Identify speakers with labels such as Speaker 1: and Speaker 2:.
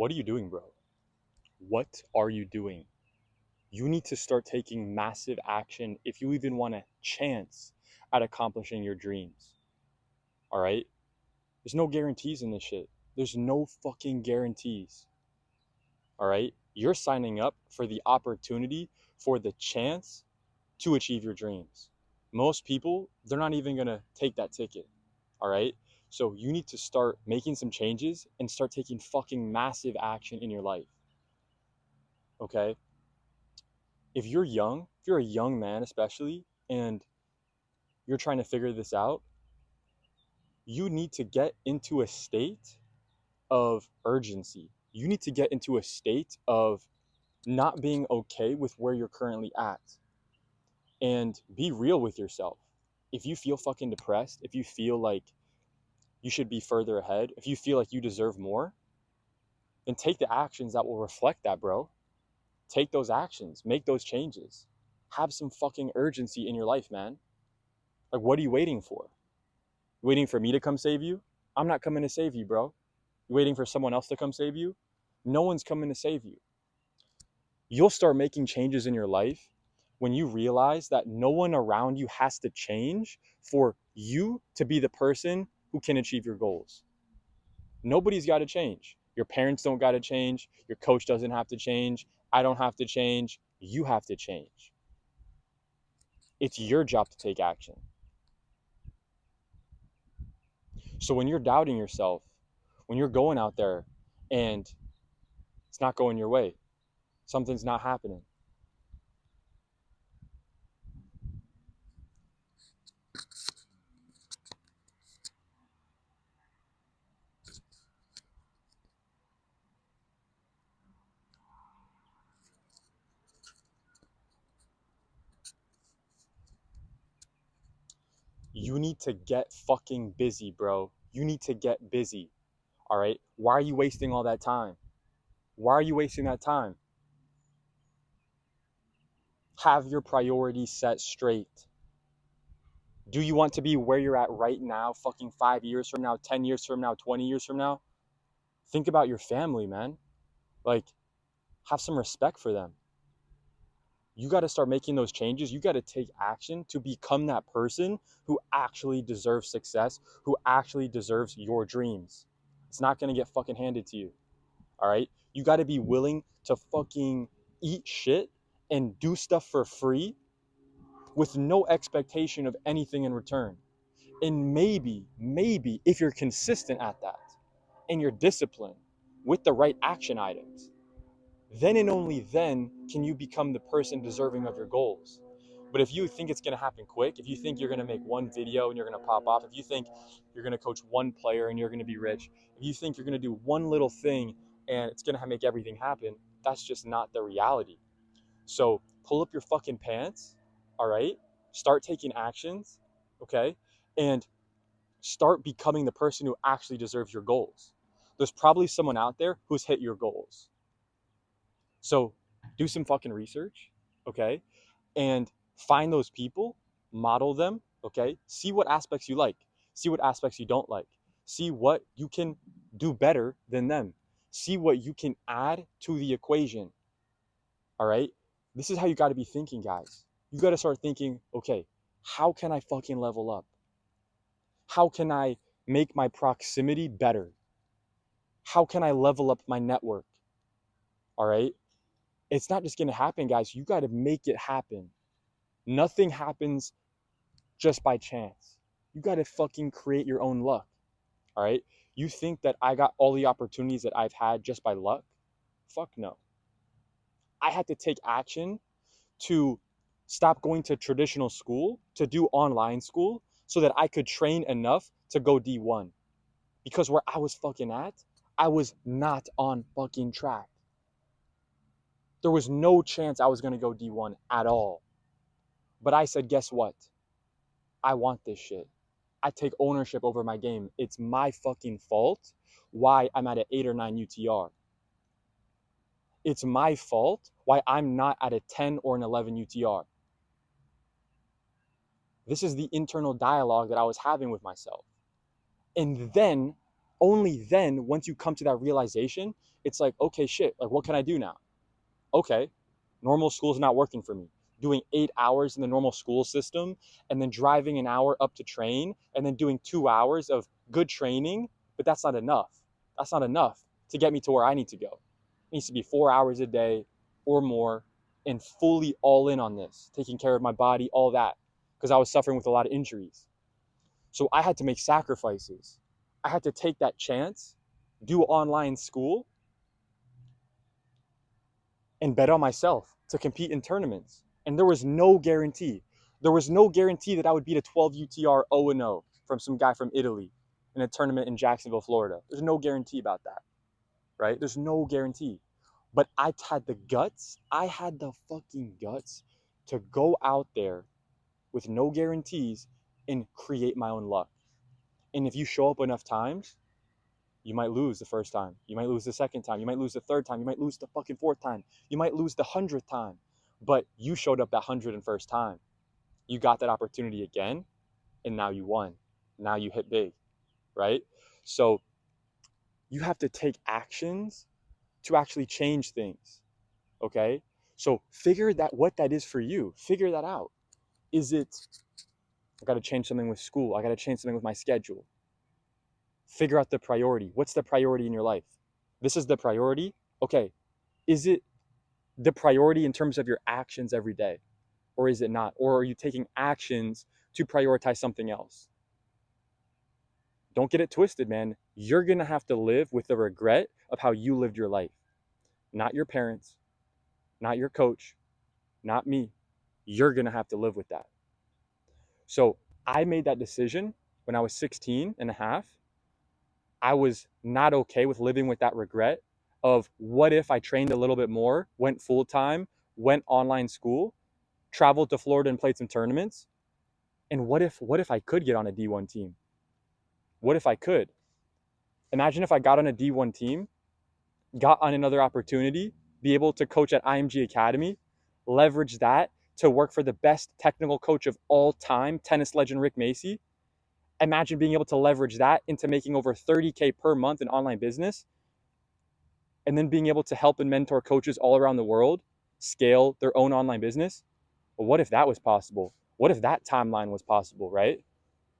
Speaker 1: What are you doing, bro? What are you doing? You need to start taking massive action if you even want a chance at accomplishing your dreams. All right? There's no guarantees in this shit. There's no fucking guarantees. All right? You're signing up for the opportunity, for the chance to achieve your dreams. Most people, they're not even going to take that ticket. All right? So you need to start making some changes and start taking fucking massive action in your life. Okay? If you're young, if you're a young man especially, and you're trying to figure this out, you need to get into a state of urgency. You need to get into a state of not being okay with where you're currently at and be real with yourself. If you feel fucking depressed, if you feel like you should be further ahead, if you feel like you deserve more, then take the actions that will reflect that, bro. Take those actions, make those changes. Have some fucking urgency in your life, man. Like, what are you waiting for? Waiting for me to come save you? I'm not coming to save you, bro. You waiting for someone else to come save you? No one's coming to save you. You'll start making changes in your life when you realize that no one around you has to change for you to be the person who can achieve your goals. Nobody's got to change. Your parents don't got to change. Your coach doesn't have to change. I don't have to change. You have to change. It's your job to take action. So when you're doubting yourself, when you're going out there and it's not going your way, something's not happening, you need to get fucking busy, bro. You need to get busy. All right? Why are you wasting all that time? Why are you wasting that time? Have your priorities set straight. Do you want to be where you're at right now, fucking 5 years from now, 10 years from now, 20 years from now? Think about your family, man. Like, have some respect for them. You got to start making those changes. You got to take action to become that person who actually deserves success, who actually deserves your dreams. It's not going to get fucking handed to you. All right? You got to be willing to fucking eat shit and do stuff for free with no expectation of anything in return. And maybe if you're consistent at that and you're disciplined with the right action items, then and only then can you become the person deserving of your goals. But if you think it's going to happen quick, if you think you're going to make one video and you're going to pop off, if you think you're going to coach one player and you're going to be rich, if you think you're going to do one little thing and it's going to make everything happen, that's just not the reality. So pull up your fucking pants, all right? Start taking actions, okay? And start becoming the person who actually deserves your goals. There's probably someone out there who's hit your goals. So do some fucking research, okay? And find those people, model them, okay? See what aspects you like, see what aspects you don't like, see what you can do better than them, see what you can add to the equation, all right? This is how you got to be thinking, guys. You got to start thinking, okay, how can I fucking level up? How can I make my proximity better? How can I level up my network? All right? It's not just going to happen, guys. You got to make it happen. Nothing happens just by chance. You got to fucking create your own luck. All right? You think that I got all the opportunities that I've had just by luck? Fuck no. I had to take action to stop going to traditional school, to do online school, so that I could train enough to go D1. Because where I was fucking at, I was not on fucking track. There was no chance I was going to go D1 at all. But I said, guess what? I want this shit. I take ownership over my game. It's my fucking fault why I'm at an 8 or 9 UTR. It's my fault why I'm not at a 10 or an 11 UTR. This is the internal dialogue that I was having with myself. And then Only then, once you come to that realization, it's like, okay, shit, like what can I do now? Okay, normal school's not working for me. Doing 8 hours in the normal school system and then driving an hour up to train and then doing 2 hours of good training, but that's not enough. That's not enough to get me to where I need to go. It needs to be 4 hours a day or more and fully all in on this, taking care of my body, all that, because I was suffering with a lot of injuries. So I had to make sacrifices. I had to take that chance, do online school, and bet on myself to compete in tournaments. And there was no guarantee. There was no guarantee that I would beat a 12 UTR 0-0 from some guy from Italy in a tournament in Jacksonville, Florida. There's no guarantee about that, right? There's no guarantee. But I had the guts. I had the fucking guts to go out there with no guarantees and create my own luck. And if you show up enough times, you might lose the first time. You might lose the second time. You might lose the third time. You might lose the fucking fourth time. You might lose the 100th time. But you showed up that 101st time. You got that opportunity again, and now you won. Now you hit big, right? So you have to take actions to actually change things, okay? So figure that what that is for you. Figure that out. Is it, I got to change something with school. I got to change something with my schedule. Figure out the priority. What's the priority in your life? This is the priority. Okay. Is it the priority in terms of your actions every day? Or is it not? Or are you taking actions to prioritize something else? Don't get it twisted, man. You're going to have to live with the regret of how you lived your life. Not your parents, not your coach, not me. You're going to have to live with that. So I made that decision when I was 16 and a half. I was not okay with living with that regret of what if I trained a little bit more, went full time, went online school, traveled to Florida and played some tournaments. And what if I could get on a D1 team? What if I could? Imagine if I got on a D1 team, got on another opportunity, be able to coach at IMG Academy, leverage that to work for the best technical coach of all time, tennis legend Rick Macey. Imagine being able to leverage that into making over 30K per month in online business, and then being able to help and mentor coaches all around the world scale their own online business. Well, what if that was possible? What if that timeline was possible, right?